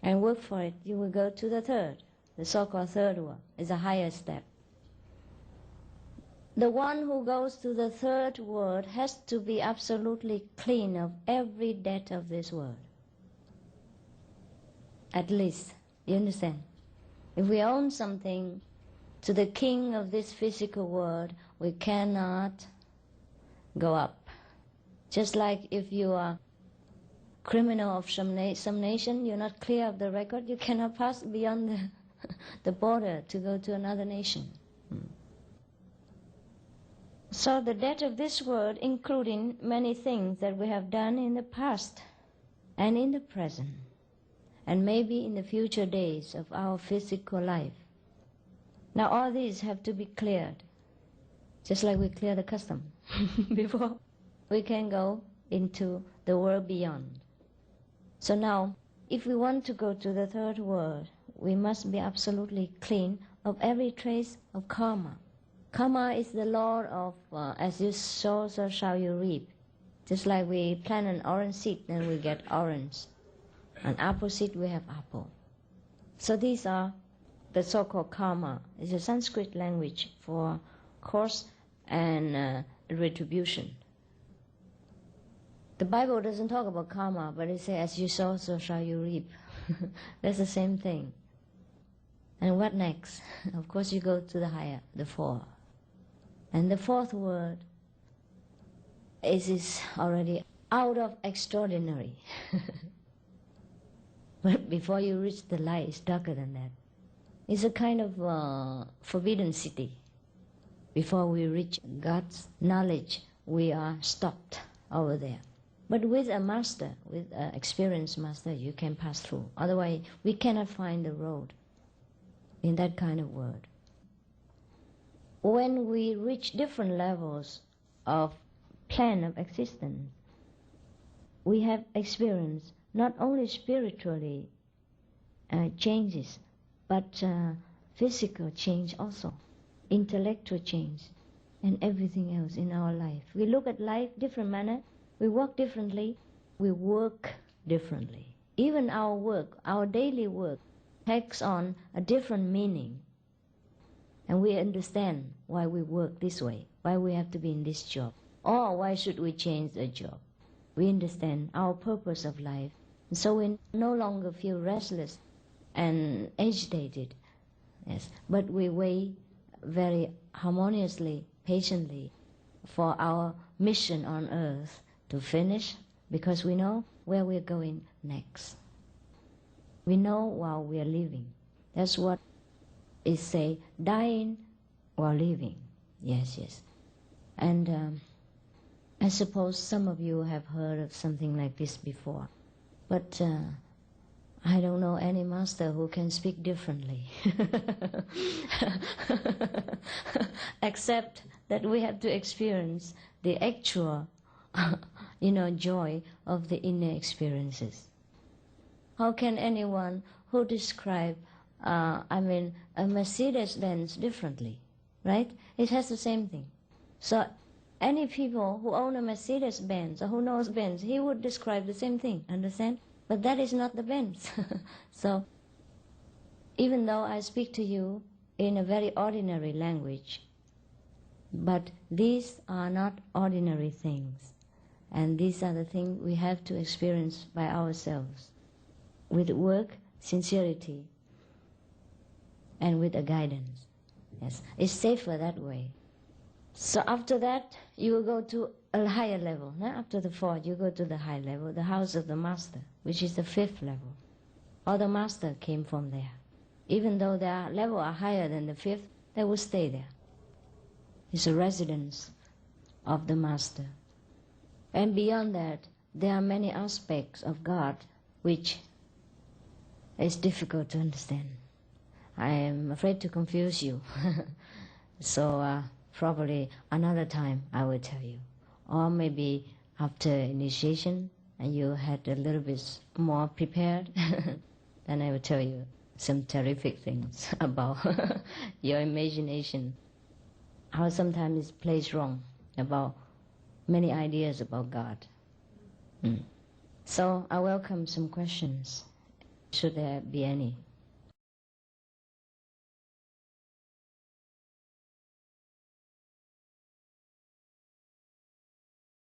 and work for it, you will go to the third, the so-called third world. It's a higher step. The one who goes to the third world has to be absolutely clean of every debt of this world. At least, you understand? If we own something to the king of this physical world, we cannot go up. Just like if you are criminal of some nation, you're not clear of the record, you cannot pass beyond the border to go to another nation. So the debt of this world, including many things that we have done in the past and in the present, and maybe in the future days of our physical life. Now all these have to be cleared, just like we clear the custom before we can go into the world beyond. So now, if we want to go to the third world, we must be absolutely clean of every trace of karma. Karma is the law of as you sow, so shall you reap. Just like we plant an orange seed, then we get orange. An apple seed, we have apple. So these are the so-called karma. It's a Sanskrit language for cause and retribution. The Bible doesn't talk about karma, but it says, as you sow, so shall you reap. That's the same thing. And what next? Of course you go to the higher, the fourth. And the fourth word is already out of extraordinary. But before you reach the light, it's darker than that. It's a kind of forbidden city. Before we reach God's knowledge, we are stopped over there. But with a master, with an experienced master, you can pass through. Otherwise, we cannot find the road in that kind of world. When we reach different levels of plan of existence, we have experienced not only spiritually changes, but physical change also, intellectual change, and everything else in our life. We look at life different manner, we work differently, we work differently. Even our work, our daily work, takes on a different meaning. And we understand why we work this way, why we have to be in this job, or why should we change the job. We understand our purpose of life, and so we no longer feel restless and agitated, yes. But we wait very harmoniously, patiently, for our mission on earth to finish, because we know where we're going next. We know while we are living. That's what is say, dying while living. Yes, yes. And I suppose some of you have heard of something like this before, but I don't know any master who can speak differently. Except that we have to experience the actual joy of the inner experiences. How can anyone who describe a Mercedes-Benz differently, right? It has the same thing. So any people who own a Mercedes-Benz or who knows Benz, he would describe the same thing, understand? But that is not the Benz. So even though I speak to you in a very ordinary language, but these are not ordinary things. And these are the things we have to experience by ourselves, with work, sincerity, and with a guidance. Yes, it's safer that way. So after that, you will go to a higher level. Now, after the fourth, you go to the high level, the house of the master, which is the fifth level. All the master came from there. Even though their level are higher than the fifth, they will stay there. It's a residence of the master. And beyond that, there are many aspects of God which is difficult to understand. I am afraid to confuse you. So probably another time I will tell you. Or maybe after initiation and you had a little bit more prepared, then I will tell you some terrific things about your imagination. How sometimes it plays wrong about many ideas about God. So I welcome some questions. should there be any.